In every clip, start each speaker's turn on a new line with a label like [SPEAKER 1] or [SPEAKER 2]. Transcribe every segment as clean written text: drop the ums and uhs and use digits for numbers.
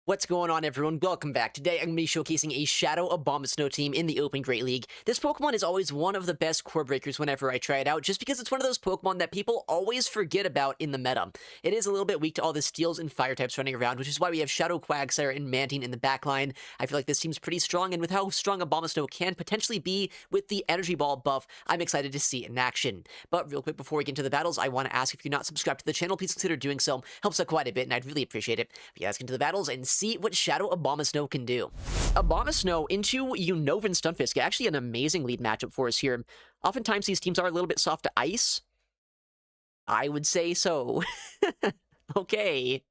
[SPEAKER 1] What's going on, everyone? Welcome back. Today, I'm going to be showcasing a Shadow Abomasnow team in the Open Great League. This Pokemon is always one of the best core breakers whenever I try it out, just because it's one of those Pokemon that people always forget about in the meta. It is a little bit weak to all the Steels and Fire types running around, which is why we have Shadow Quagsire and Mantine in the backline. I feel like this seems pretty strong, and with how strong Abomasnow can potentially be with the Energy Ball buff, I'm excited to see it in action. But real quick, before we get into the battles, I want to ask if you're not subscribed to the channel, please consider doing so. Helps out quite a bit, and I'd really appreciate it. But yeah, let's get into the battles and see what Shadow Abomasnow can do. Abomasnow into Unova and Stunfisk, actually an amazing lead matchup for us here. Oftentimes these teams are a little bit soft to ice. I would say so. Okay.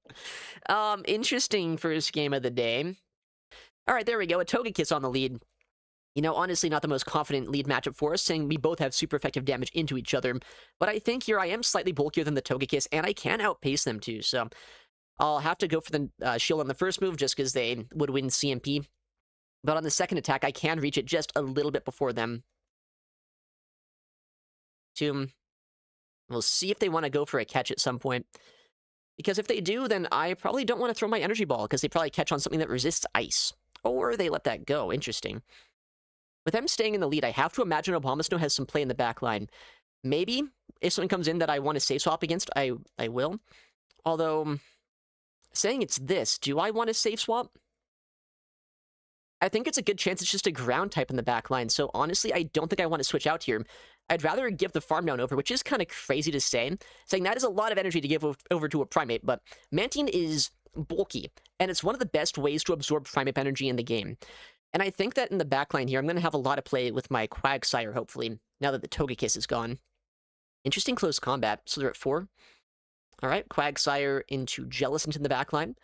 [SPEAKER 1] Interesting first game of the day. Alright, there we go, a Togekiss on the lead. You know, honestly, not the most confident lead matchup for us, saying we both have super effective damage into each other. But I think here I am slightly bulkier than the Togekiss, and I can outpace them too, so I'll have to go for the shield on the first move just because they would win CMP. But on the second attack, I can reach it just a little bit before them. We'll see if they want to go for a catch at some point. Because if they do, then I probably don't want to throw my Energy Ball, because they probably catch on something that resists ice. Or they let that go. Interesting. With them staying in the lead, I have to imagine Abomasnow has some play in the back line. Maybe, if something comes in that I want to safe swap against, I will. Although, saying it's this, do I want to safe swap? I think it's a good chance it's just a ground type in the back line, so honestly, I don't think I want to switch out here. I'd rather give the farm down over, which is kind of crazy to say, saying that is a lot of energy to give over to a Primate, but Mantine is bulky, and it's one of the best ways to absorb Primate energy in the game. And I think that in the back line here, I'm going to have a lot of play with my Quagsire, hopefully, now that the Togekiss is gone. Interesting close combat, so they're at 4. Alright, Quagsire into Jealous into the backline.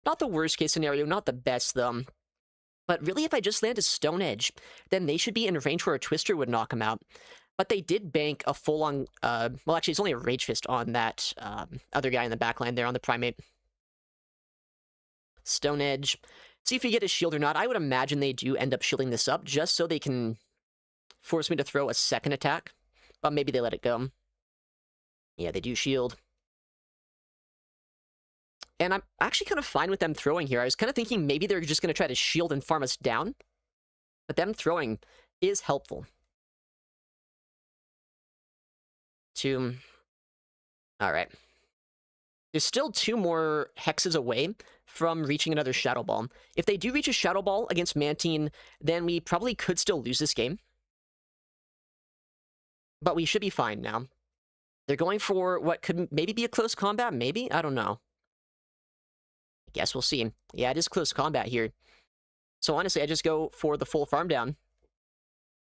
[SPEAKER 1] Not the worst case scenario, not the best though. But really, if I just land a Stone Edge, then they should be in range where a Twister would knock him out. But they did bank a full-on, well actually it's only a Rage Fist on that other guy in the backline there on the Primate. Stone Edge. See if you get a shield or not. I would imagine they do end up shielding this up, just so they can force me to throw a second attack. But maybe they let it go. Yeah, they do shield. And I'm actually kind of fine with them throwing here. I was kind of thinking maybe they're just going to try to shield and farm us down. But them throwing is helpful. Alright. There's still 2 more hexes away from reaching another Shadow Ball. If they do reach a Shadow Ball against Mantine, then we probably could still lose this game. But we should be fine now. They're going for what could maybe be a close combat, maybe? I don't know. I guess we'll see. Yeah, it is close combat here. So honestly, I just go for the full farm down.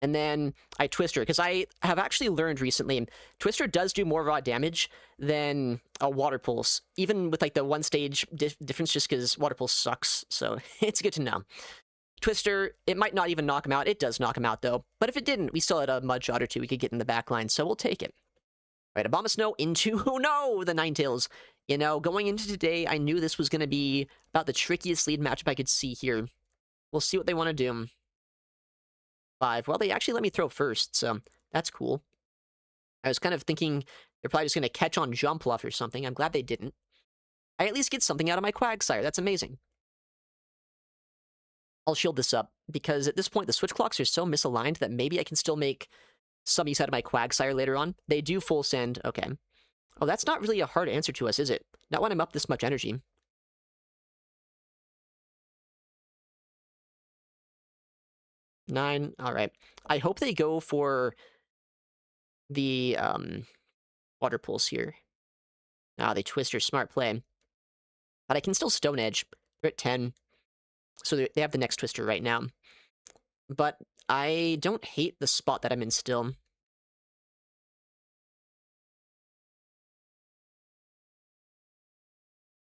[SPEAKER 1] And then I Twister, because I have actually learned recently, Twister does do more raw damage than a Water Pulse, even with like the 1 stage difference, just because Water Pulse sucks, so it's good to know. Twister, it might not even knock him out. It does knock him out, though. But if it didn't, we still had a Mudshot or 2 we could get in the back line, so we'll take it. All right, Abomasnow into, oh no, the Ninetales. You know, going into today, I knew this was going to be about the trickiest lead matchup I could see here. We'll see what they want to do. 5. Well, they actually let me throw first, so that's cool. I was kind of thinking they're probably just going to catch on Jump Bluff or something. I'm glad they didn't. I at least get something out of my Quagsire. That's amazing. I'll shield this up, because at this point, the switch clocks are so misaligned that maybe I can still make some use out of my Quagsire later on. They do full send. Okay. Oh, that's not really a hard answer to us, is it? Not when I'm up this much energy. Nine. All right. I hope they go for the Water Pulse here. Ah, they Twister. Smart play. But I can still Stone Edge. They're at 10. So they have the next Twister right now. But I don't hate the spot that I'm in still.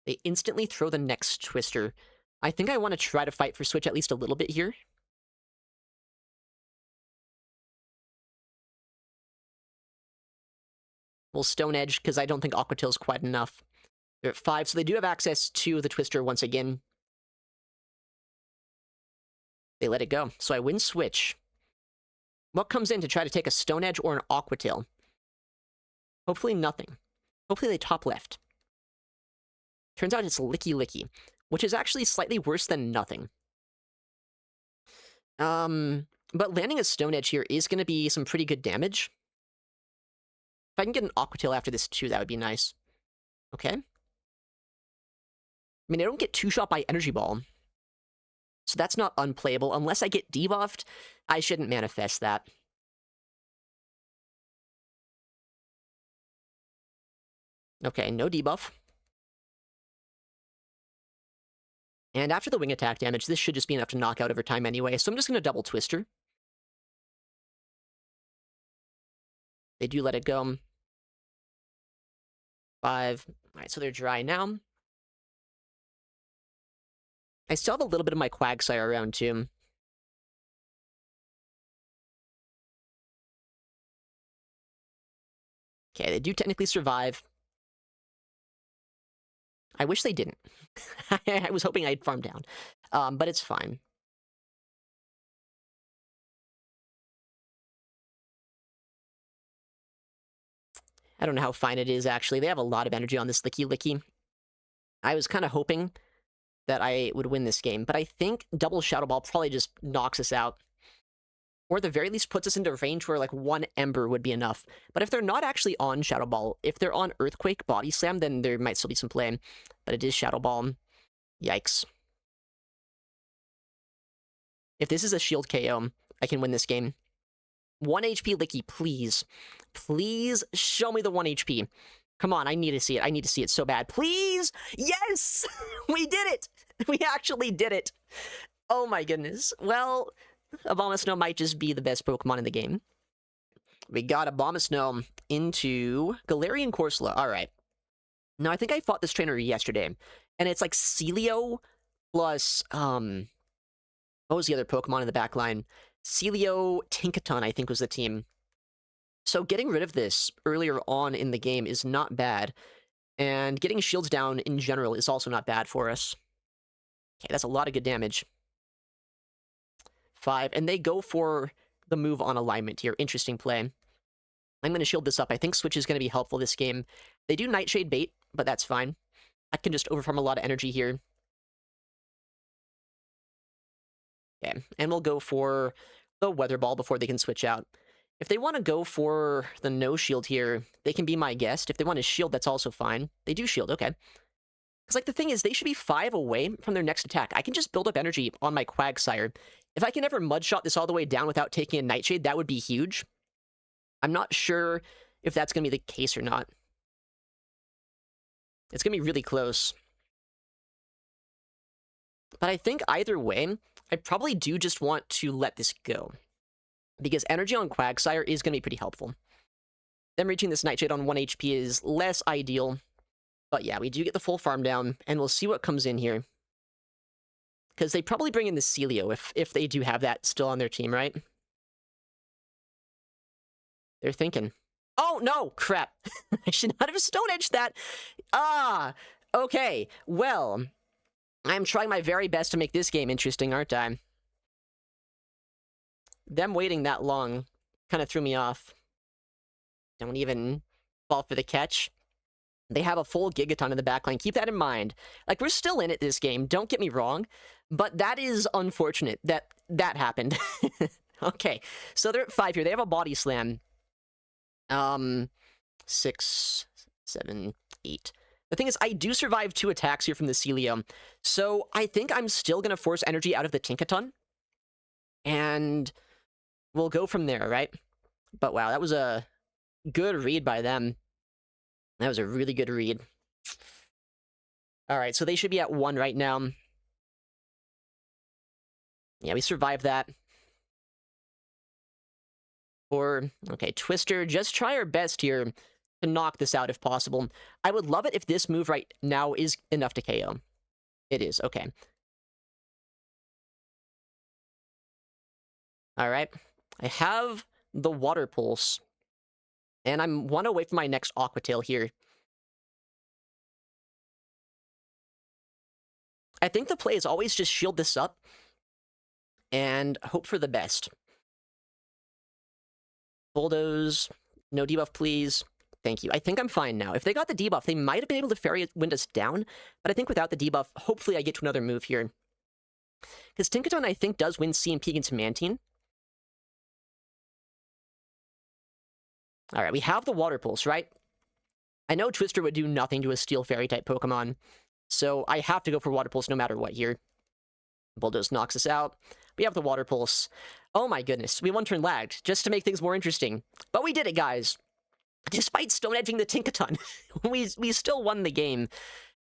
[SPEAKER 1] They instantly throw the next Twister. I think I want to try to fight for Switch at least a little bit here. We'll Stone Edge, because I don't think Aqua Tail's quite enough. They're at 5, so they do have access to the Twister once again. They let it go, so I win Switch. What comes in to try to take a Stone Edge or an Aqua Tail? Hopefully nothing. Hopefully they top left. Turns out it's Licky Licky. which is actually slightly worse than nothing. But landing a Stone Edge here is going to be some pretty good damage. If I can get an Aqua Tail after this too, that would be nice. Okay. I mean, I don't get two-shot by Energy Ball. So that's not unplayable. Unless I get debuffed, I shouldn't manifest that. Okay, no debuff. And after the wing attack damage, this should just be enough to knock out over time anyway, so I'm just going to double Twister. They do let it go. 5. Alright, so they're dry now. I still have a little bit of my Quagsire around, too. Okay, they do technically survive. I wish they didn't. I was hoping I'd farm down. But it's fine. I don't know how fine it is, actually. They have a lot of energy on this Licky Licky. I was kind of hoping that I would win this game, but I think double Shadow Ball probably just knocks us out. Or at the very least puts us into range where, like, one Ember would be enough. But if they're not actually on Shadow Ball, if they're on Earthquake, Body Slam, then there might still be some play. But it is Shadow Ball. Yikes. If this is a shield KO, I can win this game. 1 HP Licky, please. Please show me the 1 HP. Come on, I need to see it. I need to see it so bad. Please! Yes! We did it! We actually did it! Oh my goodness. Well, Abomasnow might just be the best Pokemon in the game. We got Abomasnow into Galarian Corsola. Alright. Now, I think I fought this trainer yesterday. And it's like Celio plus, what was the other Pokemon in the back line? Celio Tinkaton, I think, was the team. So getting rid of this earlier on in the game is not bad. And getting shields down in general is also not bad for us. Okay, that's a lot of good damage. 5, and they go for the move on alignment here. Interesting play. I'm going to shield this up. I think Switch is going to be helpful this game. They do Nightshade bait, but that's fine. I can just overfarm a lot of energy here. Okay, and we'll go for the Weather Ball before they can switch out. If they want to go for the no shield here, they can be my guest. If they want to shield, that's also fine. They do shield, okay. Because, like, the thing is, they should be 5 away from their next attack. I can just build up energy on my Quagsire. If I can ever Mudshot this all the way down without taking a Nightshade, that would be huge. I'm not sure if that's going to be the case or not. It's going to be really close. But I think either way, I probably do just want to let this go. Because energy on Quagsire is going to be pretty helpful. Them reaching this Nightshade on 1 HP is less ideal. But yeah, we do get the full farm down, and we'll see what comes in here. Because they probably bring in the Celio if they do have that still on their team, right? They're thinking. Oh, no! Crap. I should not have Stone Edged that! Ah! Okay, well, I'm trying my very best to make this game interesting, aren't I? Them waiting that long kind of threw me off. Don't even fall for the catch. They have a full Gigaton in the backline. Keep that in mind. Like, we're still in it this game, don't get me wrong, but that is unfortunate that that happened. Okay, so they're at 5 here. They have a Body Slam. 6, 7, 8. The thing is, I do survive 2 attacks here from the Celio, so I think I'm still going to force energy out of the Tinkaton, and we'll go from there, right? But wow, that was a good read by them. That was a really good read. Alright, so they should be at 1 right now. Yeah, we survived that. Or, okay, Twister, just try our best here to knock this out if possible. I would love it if this move right now is enough to KO. It is, okay. Alright, I have the Water Pulse, and I'm 1 away from my next Aqua Tail here. I think the play is always just shield this up and hope for the best. Bulldoze, no debuff please. Thank you. I think I'm fine now. If they got the debuff, they might have been able to Fairy Wind us down, but I think without the debuff, hopefully I get to another move here. Because Tinkaton, I think, does win CMP against Mantine. Alright, we have the Water Pulse, right? I know Twister would do nothing to a Steel Fairy-type Pokemon, so I have to go for Water Pulse no matter what here. Bulldoze knocks us out. We have the Water Pulse. Oh my goodness, we one-turn lagged, just to make things more interesting. But we did it, guys! Despite Stone Edging the Tinkaton, we still won the game.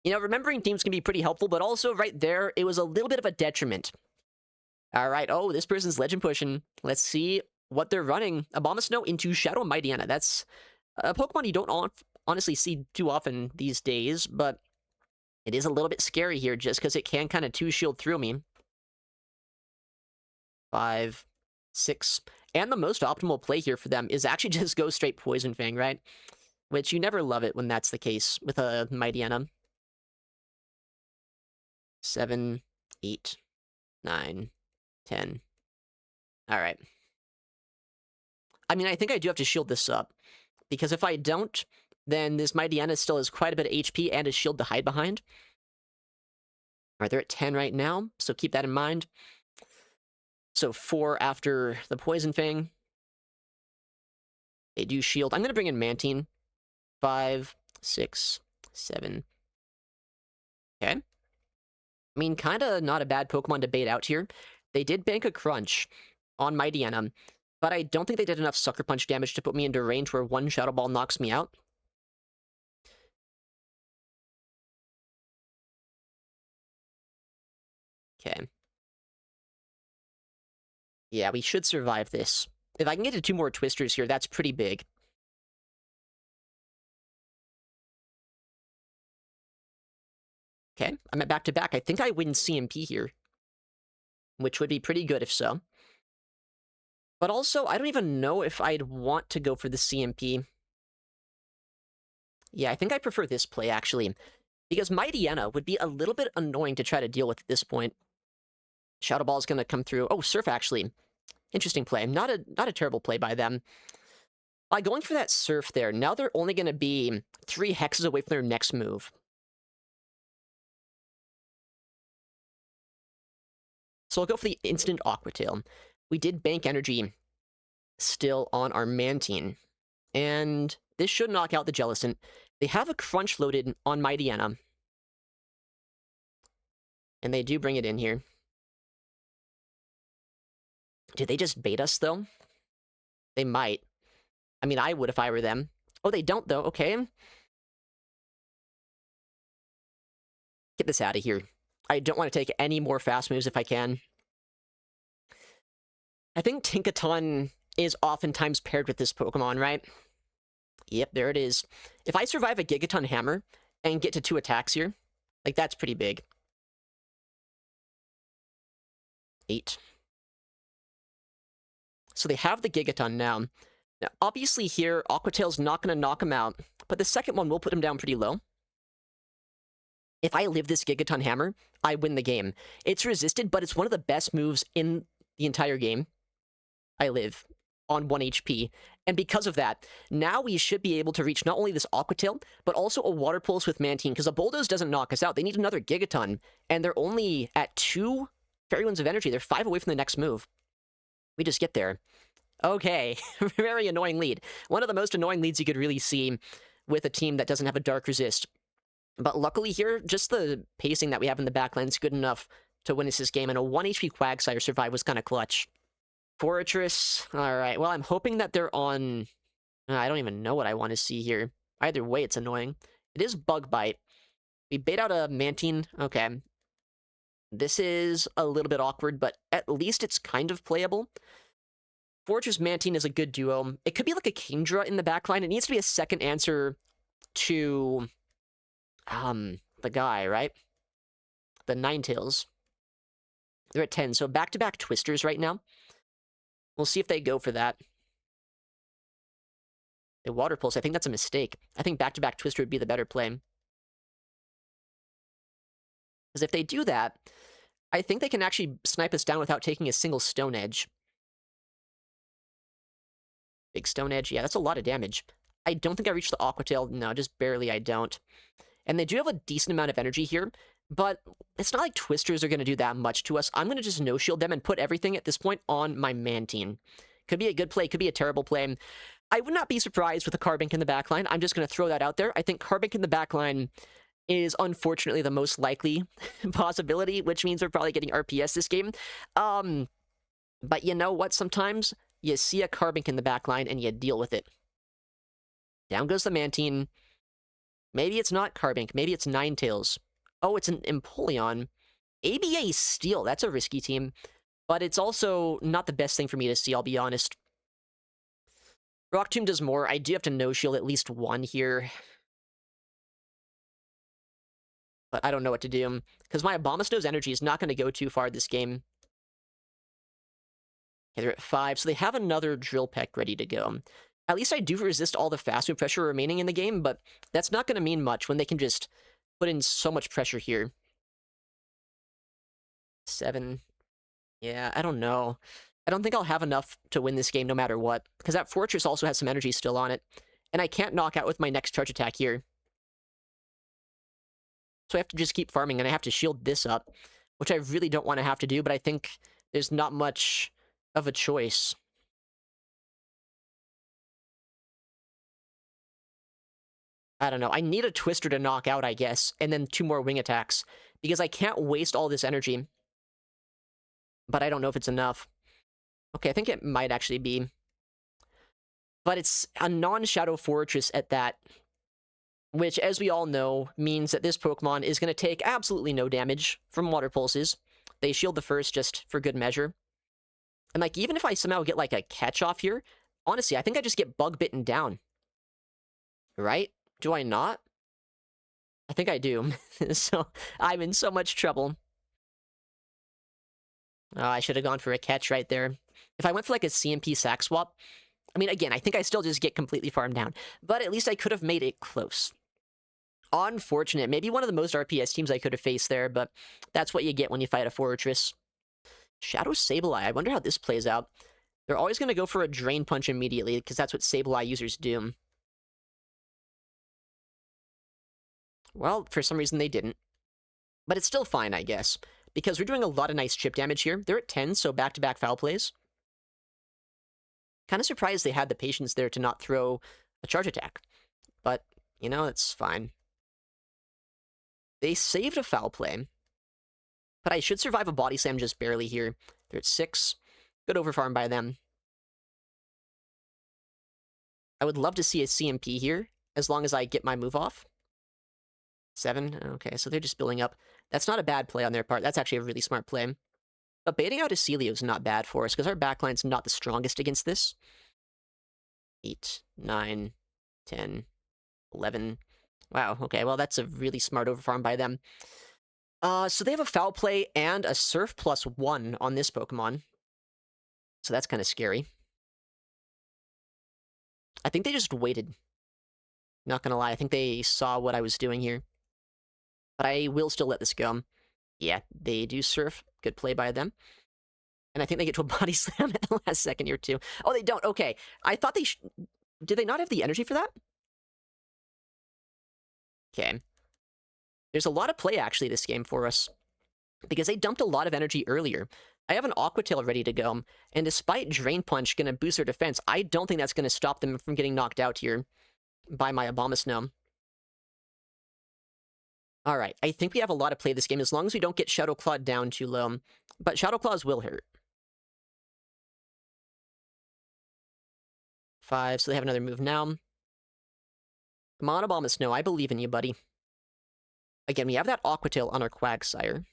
[SPEAKER 1] You know, remembering teams can be pretty helpful, but also right there, it was a little bit of a detriment. Alright, oh, this person's Legend pushing. Let's see what they're running. Abomasnow into Shadow Mightyena. That's a Pokemon you don't honestly see too often these days, but it is a little bit scary here just because it can kind of two-shield through me. 5, 6. And the most optimal play here for them is actually just go straight Poison Fang, right? Which you never love it when that's the case with a Mightyena. 7, 8, 9, 10. Alright. I mean, I think I do have to shield this up. Because if I don't, then this Mightyena still has quite a bit of HP and a shield to hide behind. Alright, they're at 10 right now, so keep that in mind. So 4 after the Poison Fang. They do shield. I'm going to bring in Mantine. 5, 6, 7. Okay. I mean, kind of not a bad Pokemon to bait out here. They did bank a Crunch on Mightyena, but I don't think they did enough Sucker Punch damage to put me into range where one Shadow Ball knocks me out. Okay. Yeah, we should survive this. If I can get to 2 more Twisters here, that's pretty big. Okay, I'm at back-to-back. I think I win CMP here, which would be pretty good if so. But also, I don't even know if I'd want to go for the CMP. Yeah, I think I prefer this play, actually. Because Mightyena would be a little bit annoying to try to deal with at this point. Shadow Ball's gonna come through. Oh, Surf, actually. Interesting play. Not a terrible play by them. By going for that Surf there, now they're only gonna be 3 hexes away from their next move. So I'll go for the instant Aqua Tail. We did bank energy still on our Mantine. And this should knock out the Jellicent. They have a Crunch loaded on Mightyena. And they do bring it in here. Did they just bait us, though? They might. I mean, I would if I were them. Oh, they don't, though. Okay. Get this out of here. I don't want to take any more fast moves if I can. I think Tinkaton is oftentimes paired with this Pokemon, right? Yep, there it is. If I survive a Gigaton Hammer and get to 2 attacks here, like, that's pretty big. 8. So they have the Gigaton now. Now, obviously here, Aqua Tail's not going to knock him out, but the second one will put him down pretty low. If I live this Gigaton Hammer, I win the game. It's resisted, but it's one of the best moves in the entire game. I live on 1 HP. And because of that, now we should be able to reach not only this Aqua Tail, but also a Water Pulse with Mantine, because a Bulldoze doesn't knock us out. They need another Gigaton, and they're only at 2 Fairy Winds of Energy. They're 5 away from the next move. We just get there. Okay, very annoying lead. One of the most annoying leads you could really see with a team that doesn't have a Dark Resist. But luckily here, just the pacing that we have in the backline is good enough to win us this game, and a 1 HP Quagsire survive was kind of clutch. Fortress. Alright, well, I'm hoping that they're on... I don't even know what I want to see here. Either way, it's annoying. It is Bug Bite. We bait out a Mantine. Okay. This is a little bit awkward, but at least it's kind of playable. Fortress Mantine is a good duo. It could be like a Kingdra in the backline. It needs to be a second answer to... the guy, right? The Ninetales. They're at 10, so back-to-back Twisters right now. We'll see if they go for that. The Water Pulse, I think that's a mistake. I think back-to-back Twister would be the better play. Because if they do that, I think they can actually snipe us down without taking a single Stone Edge. Big Stone Edge, yeah, that's a lot of damage. I don't think I reached the Aqua Tail. No, just barely I don't. And they do have a decent amount of energy here, but it's not like Twisters are going to do that much to us. I'm going to just no-shield them and put everything at this point on my Mantine. Could be a good play, could be a terrible play. I would not be surprised with a Carbink in the backline. I'm just going to throw that out there. I think Carbink in the backline is unfortunately the most likely possibility, which means we're probably getting RPS this game. But you know what? Sometimes you see a Carbink in the backline and you deal with it. Down goes the Mantine. Maybe it's not Carbink. Maybe it's Ninetales. Oh, it's an Empoleon. ABA Steel. That's a risky team. But it's also not the best thing for me to see, I'll be honest. Rock Tomb does more. I do have to no-shield at least one here. But I don't know what to do. Because my Abomasnow's energy is not going to go too far this game. Okay, they're at 5. So they have another Drill Peck ready to go. At least I do resist all the fast move pressure remaining in the game, but that's not going to mean much when they can just put in so much pressure here. 7. Yeah, I don't know. I don't think I'll have enough to win this game no matter what, because that Fortress also has some energy still on it, and I can't knock out with my next charge attack here. So I have to just keep farming, and I have to shield this up, which I really don't want to have to do, but I think there's not much of a choice. I don't know. I need a Twister to knock out, I guess, and then 2 more wing attacks, because I can't waste all this energy. But I don't know if it's enough. Okay, I think it might actually be. But it's a non-Shadow Fortress at that, which, as we all know, means that this Pokemon is going to take absolutely no damage from Water Pulses. They shield the first just for good measure. And, like, even if I somehow get, like, a catch-off here, honestly, I think I just get bug-bitten down. Right? Do I not? I think I do. So, I'm in so much trouble. Oh, I should have gone for a catch right there. If I went for, like, a CMP sack swap, I mean, again, I think I still just get completely farmed down. But at least I could have made it close. Unfortunate. Maybe one of the most RPS teams I could have faced there, but that's what you get when you fight a Fortress. Shadow Sableye. I wonder how this plays out. They're always going to go for a Drain Punch immediately, because that's what Sableye users do. Well, for some reason they didn't. But it's still fine, I guess, because we're doing a lot of nice chip damage here. They're at 10, so back-to-back foul plays. Kind of surprised they had the patience there to not throw a charge attack. But, you know, it's fine. They saved a foul play. But I should survive a body slam just barely here. They're at 6. Good overfarm by them. I would love to see a CMP here, as long as I get my move off. 7. Okay, so they're just building up. That's not a bad play on their part. That's actually a really smart play. But baiting out Acelio is not bad for us, because our backline's not the strongest against this. 8, 9, 10, 11. Wow, okay, well, that's a really smart overfarm by them. So they have a foul play and a Surf +1 on this Pokemon. So that's kind of scary. I think they just waited. Not gonna lie, I think they saw what I was doing here. But I will still let this go. Yeah, they do Surf. Good play by them. And I think they get to a body slam at the last second here, too. Oh, they don't. Okay. I thought they... Did they not have the energy for that? Okay. There's a lot of play, actually, this game for us. Because they dumped a lot of energy earlier. I have an Aqua Tail ready to go. And despite Drain Punch going to boost their defense, I don't think that's going to stop them from getting knocked out here by my Abomasnow. Alright, I think we have a lot of play this game, as long as we don't get Shadow Claw down too low. But Shadow Claws will hurt. 5, so they have another move now. Come on, Abomasnow, I believe in you, buddy. Again, we have that Aqua Tail on our Quagsire.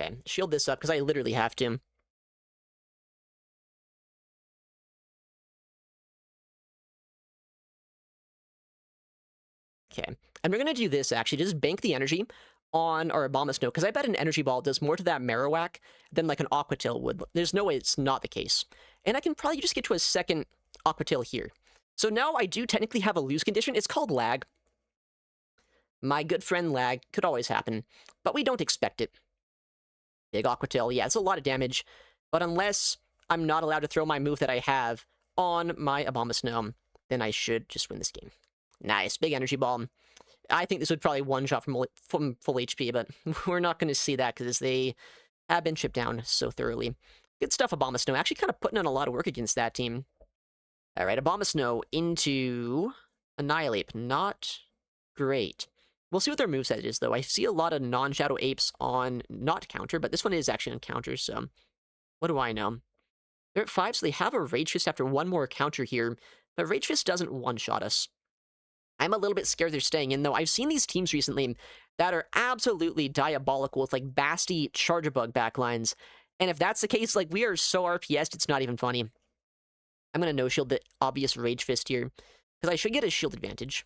[SPEAKER 1] Okay, shield this up, because I literally have to. Okay, and we're going to do this, actually. Just bank the energy on our Abomasnow, because I bet an Energy Ball does more to that Marowak than, like, an Aqua Tail would. There's no way it's not the case. And I can probably just get to a second Aqua Tail here. So now I do technically have a lose condition. It's called lag. My good friend lag. Could always happen. But we don't expect it. Big Aqua Tail, yeah, it's a lot of damage. But unless I'm not allowed to throw my move that I have on my Abomasnow, then I should just win this game. Nice, big energy ball. I think this would probably one-shot from full HP, but we're not going to see that because they have been chipped down so thoroughly. Good stuff, Abomasnow. Actually kind of putting in a lot of work against that team. All right, Abomasnow into Annihilape. Not great. We'll see what their moveset is, though. I see a lot of non-Shadow Apes on not counter, but this one is actually on counter, so what do I know? They're at 5, so they have a Rage Fist after one more counter here, but Rage Fist doesn't one-shot us. I'm a little bit scared they're staying in, though. I've seen these teams recently that are absolutely diabolical with, like, Basti Chargebug backlines, and if that's the case, like, we are so RPS'd, it's not even funny. I'm going to no-shield the obvious Rage Fist here, because I should get a shield advantage.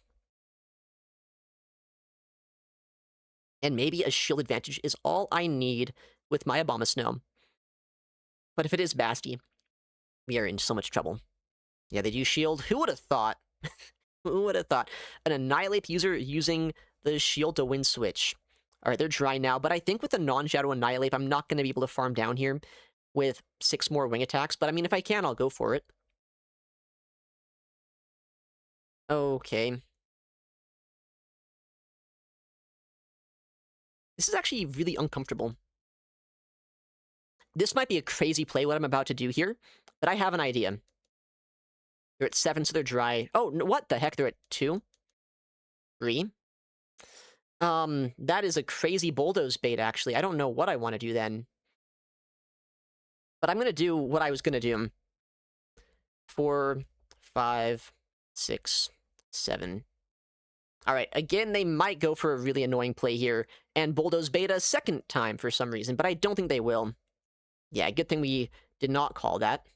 [SPEAKER 1] And maybe a shield advantage is all I need with my Abomasnow. But if it is Basti, we are in so much trouble. Yeah, they do shield. Who would have thought? Who would have thought? An Annihilape user using the shield to win switch. Alright, they're dry now, but I think with the non-Shadow Annihilape, I'm not going to be able to farm down here with 6 more wing attacks, but I mean, if I can, I'll go for it. Okay. This is actually really uncomfortable. This might be a crazy play, what I'm about to do here, but I have an idea. They're at 7, so they're dry. Oh, no, what the heck? They're at 2? 3? That is a crazy bulldoze bait, actually. I don't know what I want to do then. But I'm going to do what I was going to do. 4, 5, 6, 7. Alright, again, they might go for a really annoying play here, and bulldoze bait a second time for some reason, but I don't think they will. Yeah, good thing we did not call that.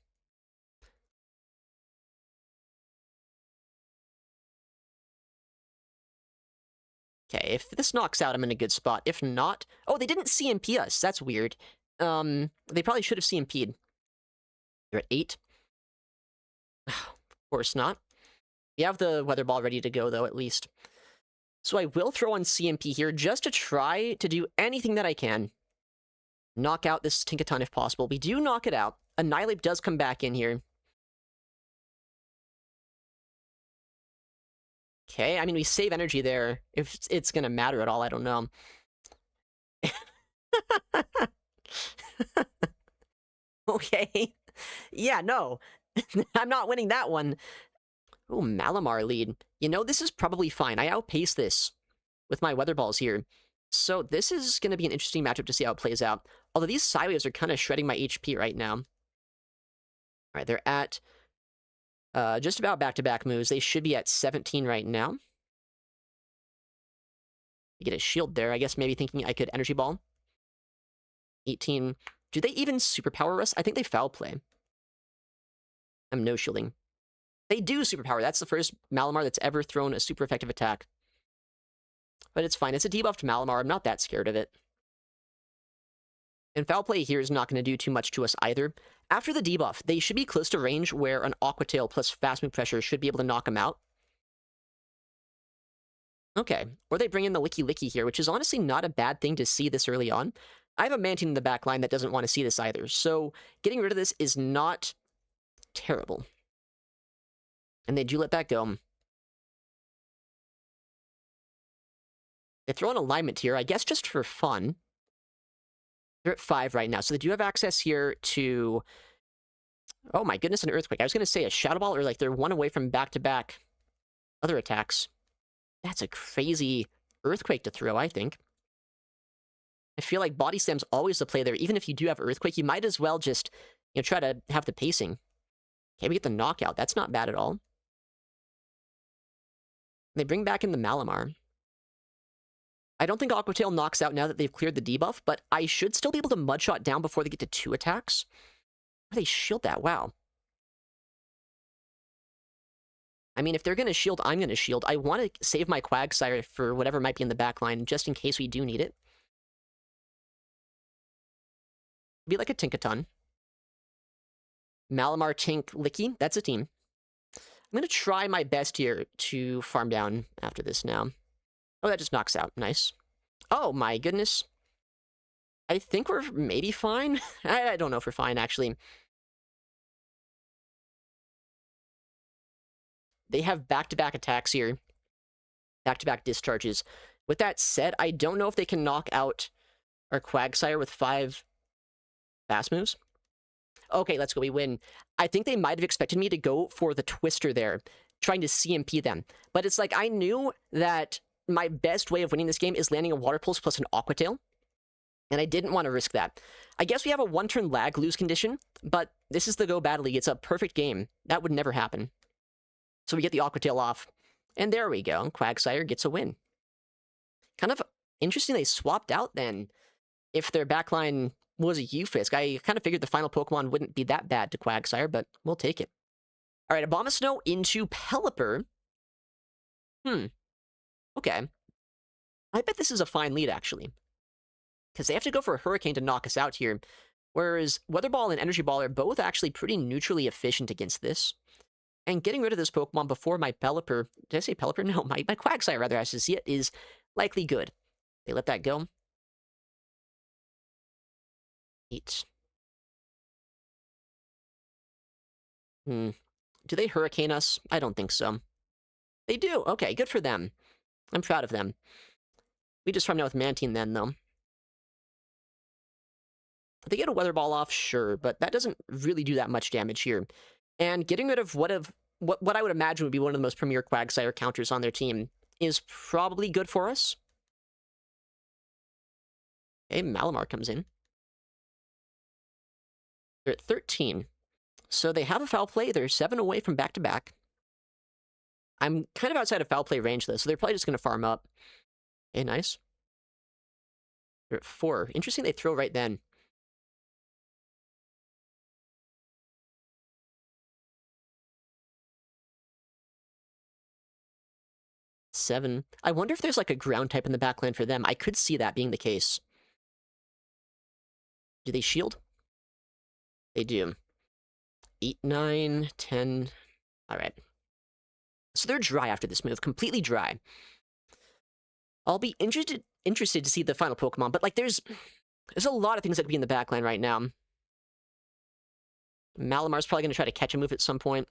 [SPEAKER 1] Okay, if this knocks out, I'm in a good spot. If not... Oh, they didn't CMP us. That's weird. They probably should have CMP'd. They're at 8. Of course not. We have the Weather Ball ready to go, though, at least. So I will throw on CMP here, just to try to do anything that I can. Knock out this Tinkaton if possible. We do knock it out. Annihilape does come back in here. Okay, I mean, we save energy there. If it's gonna matter at all, I don't know. Okay. Yeah, no. I'm not winning that one. Oh, Malamar lead. You know, this is probably fine. I outpace this with my Weather Balls here. So this is going to be an interesting matchup to see how it plays out. Although these Psywaves are kind of shredding my HP right now. All right, they're at just about back-to-back moves. They should be at 17 right now. You get a shield there. I guess maybe thinking I could Energy Ball. 18. Do they even Superpower us? I think they Foul Play. I'm no-shielding. They do Superpower. That's the first Malamar that's ever thrown a super effective attack. But it's fine. It's a debuffed Malamar. I'm not that scared of it. And Foul Play here is not going to do too much to us either. After the debuff, they should be close to range where an Aqua Tail plus Fast Move Pressure should be able to knock them out. Okay. Or they bring in the Licky Licky here, which is honestly not a bad thing to see this early on. I have a Mantine in the back line that doesn't want to see this either, so getting rid of this is not terrible. And they do let that go. They throw an alignment here, I guess just for fun. They're at 5 right now, so they do have access here to... Oh my goodness, an Earthquake. I was going to say a Shadow Ball, or like they're 1 away from back-to-back other attacks. That's a crazy Earthquake to throw, I think. I feel like Body Slam's always the play there. Even if you do have Earthquake, you might as well just, you know, try to have the pacing. Okay, we get the knockout. That's not bad at all. They bring back in the Malamar. I don't think Aqua Tail knocks out now that they've cleared the debuff, but I should still be able to Mudshot down before they get to 2 attacks. Or they shield that, wow. I mean, if they're going to shield, I'm going to shield. I want to save my Quagsire for whatever might be in the back line, just in case we do need it. Be like a Tinkaton. Malamar, Tink, Licky, that's a team. I'm going to try my best here to farm down after this now. Oh, that just knocks out. Nice. Oh, my goodness. I think we're maybe fine. I don't know if we're fine, actually. They have back-to-back attacks here. Back-to-back discharges. With that said, I don't know if they can knock out our Quagsire with 5 fast moves. Okay, let's go. We win. I think they might have expected me to go for the Twister there, trying to CMP them. But it's like, I knew that my best way of winning this game is landing a Water Pulse plus an Aqua Tail, and I didn't want to risk that. I guess we have a 1-turn lag lose condition, but this is the Go Battle League. It's a perfect game. That would never happen. So we get the Aqua Tail off, and there we go. Quagsire gets a win. Kind of interesting they swapped out then, if their backline was a Ufisk. I kind of figured the final Pokemon wouldn't be that bad to Quagsire, but we'll take it. All right, Abomasnow into Pelipper. Okay. I bet this is a fine lead, actually. Because they have to go for a Hurricane to knock us out here. Whereas Weather Ball and Energy Ball are both actually pretty neutrally efficient against this. And getting rid of this Pokemon before my Pelipper... Did I say Pelipper? No, my Quagsire, rather, has to see it, is likely good. They let that go. 8. Do they Hurricane us? I don't think so. They do. Okay, good for them. I'm proud of them. We just farmed out with Mantine then, though. If they get a Weather Ball off, sure, but that doesn't really do that much damage here. And getting rid of what I would imagine would be one of the most premier Quagsire counters on their team is probably good for us. Okay, Malamar comes in. They're at 13. So they have a foul play. They're 7 away from back-to-back. I'm kind of outside of foul play range, though, so they're probably just going to farm up. Okay, nice. They're at 4. Interesting they throw right then. Seven. I wonder if there's like a ground type in the backland for them. I could see that being the case. Do they shield? They do. 8, 9, 10. All right. So they're dry after this move. Completely dry. I'll be interested to see the final Pokemon, but like there's a lot of things that could be in the backland right now. Malamar's probably going to try to catch a move at some point.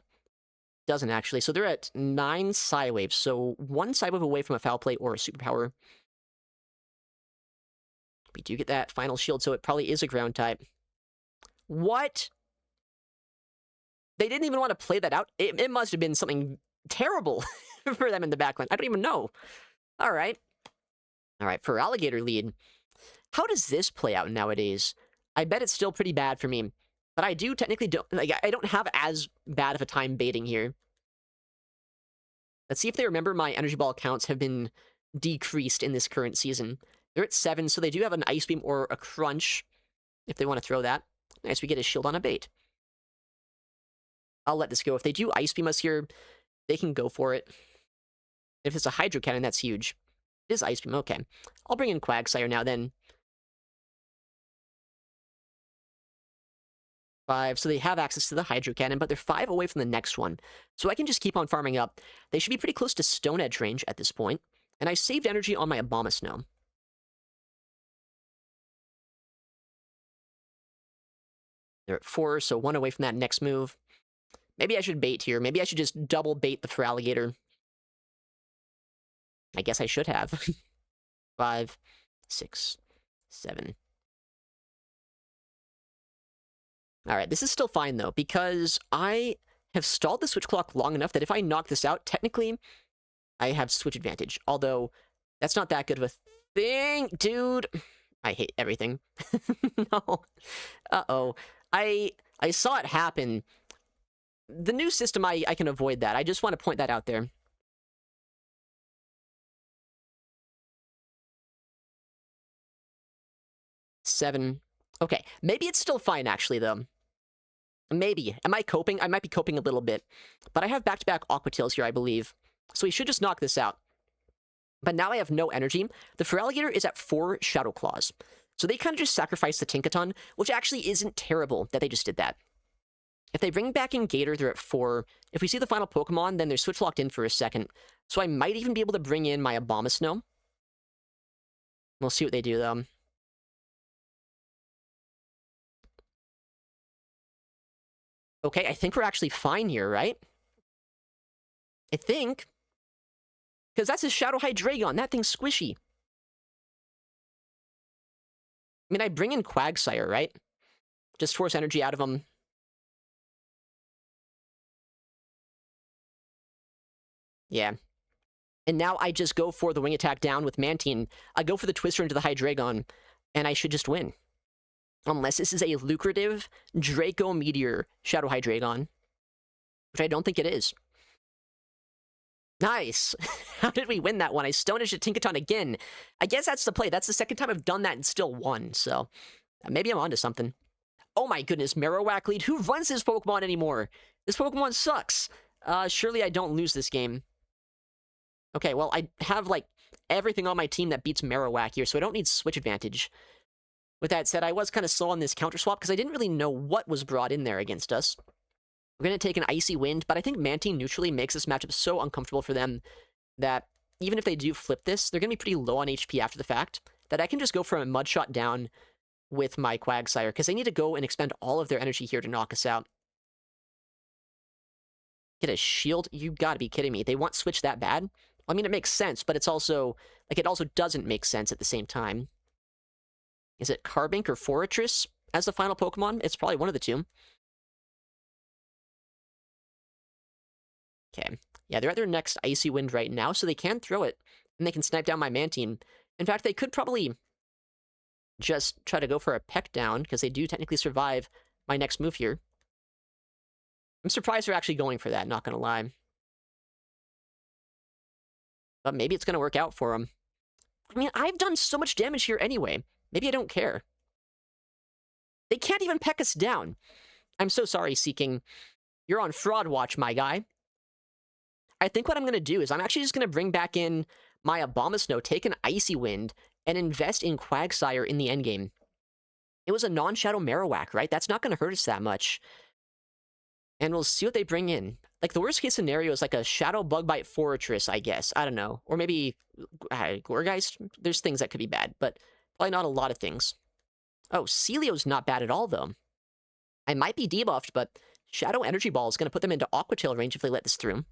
[SPEAKER 1] Doesn't actually. So they're at 9 Psywaves. So 1 Psywave away from a foul play or a superpower. We do get that final shield, so it probably is a ground type. What? They didn't even want to play that out? It must have been something terrible for them in the backline. I don't even know. All right. All right, Feraligatr lead. How does this play out nowadays? I bet it's still pretty bad for me. But I do technically I don't have as bad of a time baiting here. Let's see if they remember my Energy Ball counts have been decreased in this current season. They're at 7, so they do have an Ice Beam or a Crunch, if they want to throw that. Nice, we get a shield on a bait. I'll let this go. If they do Ice Beam us here, they can go for it. If it's a Hydro Cannon, that's huge. It is Ice Beam, okay. I'll bring in Quagsire now then. 5, so they have access to the Hydro Cannon, but they're 5 away from the next one. So I can just keep on farming up. They should be pretty close to Stone Edge range at this point. And I saved energy on my Abomasnow. They're at 4, so 1 away from that next move. Maybe I should bait here. Maybe I should just double bait the Feraligatr. I guess I should have. 5, 6, 7. Alright, this is still fine, though, because I have stalled the switch clock long enough that if I knock this out, technically, I have switch advantage. Although, that's not that good of a thing. Dude, I hate everything. No. Uh-oh. I saw it happen. The new system, I can avoid that. I just want to point that out there. Seven. Okay, maybe it's still fine, actually, though. Maybe. Am I coping? I might be coping a little bit. But I have back-to-back Aqua Tails here, I believe. So we should just knock this out. But now I have no energy. The Feraligatr is at 4 Shadow Claws. So they kind of just sacrificed the Tinkaton, which actually isn't terrible that they just did that. If they bring back in Gator, they're at 4. If we see the final Pokemon, then they're switch locked in for a second. So I might even be able to bring in my Abomasnow. We'll see what they do, though. Okay, I think we're actually fine here, right? I think. Because that's his Shadow Hydreigon. That thing's squishy. I mean, I bring in Quagsire, right? Just force energy out of him. Yeah. And now I just go for the Wing Attack down with Mantine. I go for the Twister into the Hydreigon, and I should just win. Unless this is a lucrative Draco Meteor Shadow Hydreigon, which I don't think it is. Nice! How did we win that one? I Stone Edged Tinkaton again. I guess that's the play. That's the second time I've done that and still won, so maybe I'm onto something. Oh my goodness, Marowak lead. Who runs this Pokemon anymore? This Pokemon sucks. Surely I don't lose this game. Okay, well, I have, like, everything on my team that beats Marowak here, so I don't need Switch Advantage. With that said, I was kind of slow on this counter swap because I didn't really know what was brought in there against us. We're going to take an Icy Wind, but I think Mantine neutrally makes this matchup so uncomfortable for them that even if they do flip this, they're going to be pretty low on HP after the fact, that I can just go for a Mud Shot down with my Quagsire, because they need to go and expend all of their energy here to knock us out. Get a shield? You gotta be kidding me. They want Switch that bad? I mean, it makes sense, but it's also, like, it also doesn't make sense at the same time. Is it Carbink or Forretress as the final Pokemon? It's probably one of the two. Okay. Yeah, they're at their next Icy Wind right now, so they can throw it, and they can snipe down my Mantine. In fact, they could probably just try to go for a Peck down, because they do technically survive my next move here. I'm surprised they're actually going for that, not gonna lie. But maybe it's gonna work out for them. I mean, I've done so much damage here anyway. Maybe I don't care. They can't even peck us down. I'm so sorry, Seeking. You're on fraud watch, my guy. I think what I'm going to do is I'm actually just going to bring back in my Abomasnow, take an Icy Wind, and invest in Quagsire in the endgame. It was a non-Shadow Marowak, right? That's not going to hurt us that much. And we'll see what they bring in. Like, the worst-case scenario is like a Shadow Bug-Bite Forretress, I guess. I don't know. Or maybe Gourgeist. There's things that could be bad, but probably not a lot of things. Oh, Celio's not bad at all, though. I might be debuffed, but Shadow Energy Ball is going to put them into Aqua Tail range if they let this through.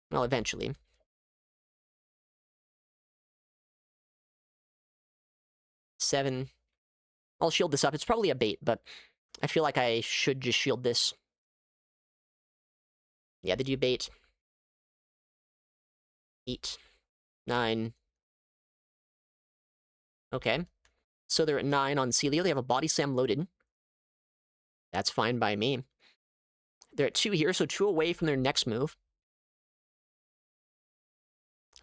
[SPEAKER 1] Well, eventually. Seven. I'll shield this up. It's probably a bait, but I feel like I should just shield this. Yeah, they do bait. 8. 9. Okay. So they're at 9 on Celio. They have a Body Slam loaded. That's fine by me. They're at 2 here, so 2 away from their next move.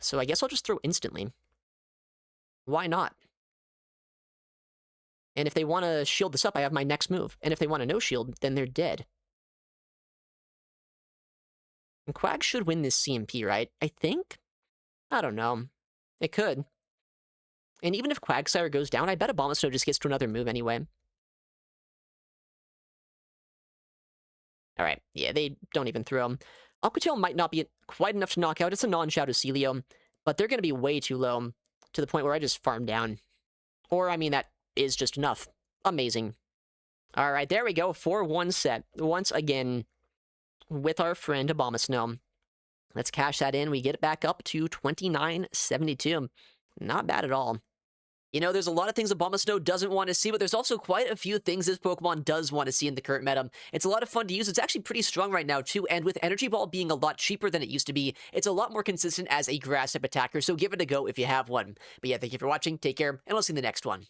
[SPEAKER 1] So I guess I'll just throw instantly. Why not? And if they want to shield this up, I have my next move. And if they want to no-shield, then they're dead. And Quag should win this CMP, right? I think? I don't know. It could. And even if Quagsire goes down, I bet Abomasnow just gets to another move anyway. Alright, yeah, they don't even throw him. Aqua Tail might not be quite enough to knock out. It's a non-Shadow Celio, but they're going to be way too low to the point where I just farm down. Or, I mean, that is just enough. Amazing. Alright, there we go. 4-1 set. Once again, with our friend Abomasnow. Let's cash that in. We get it back up to 29.72. Not bad at all. You know, there's a lot of things Abomasnow doesn't want to see, but there's also quite a few things this Pokemon does want to see in the current meta. It's a lot of fun to use. It's actually pretty strong right now, too, and with Energy Ball being a lot cheaper than it used to be, it's a lot more consistent as a grass-type attacker, so give it a go if you have one. But yeah, thank you for watching, take care, and we'll see you in the next one.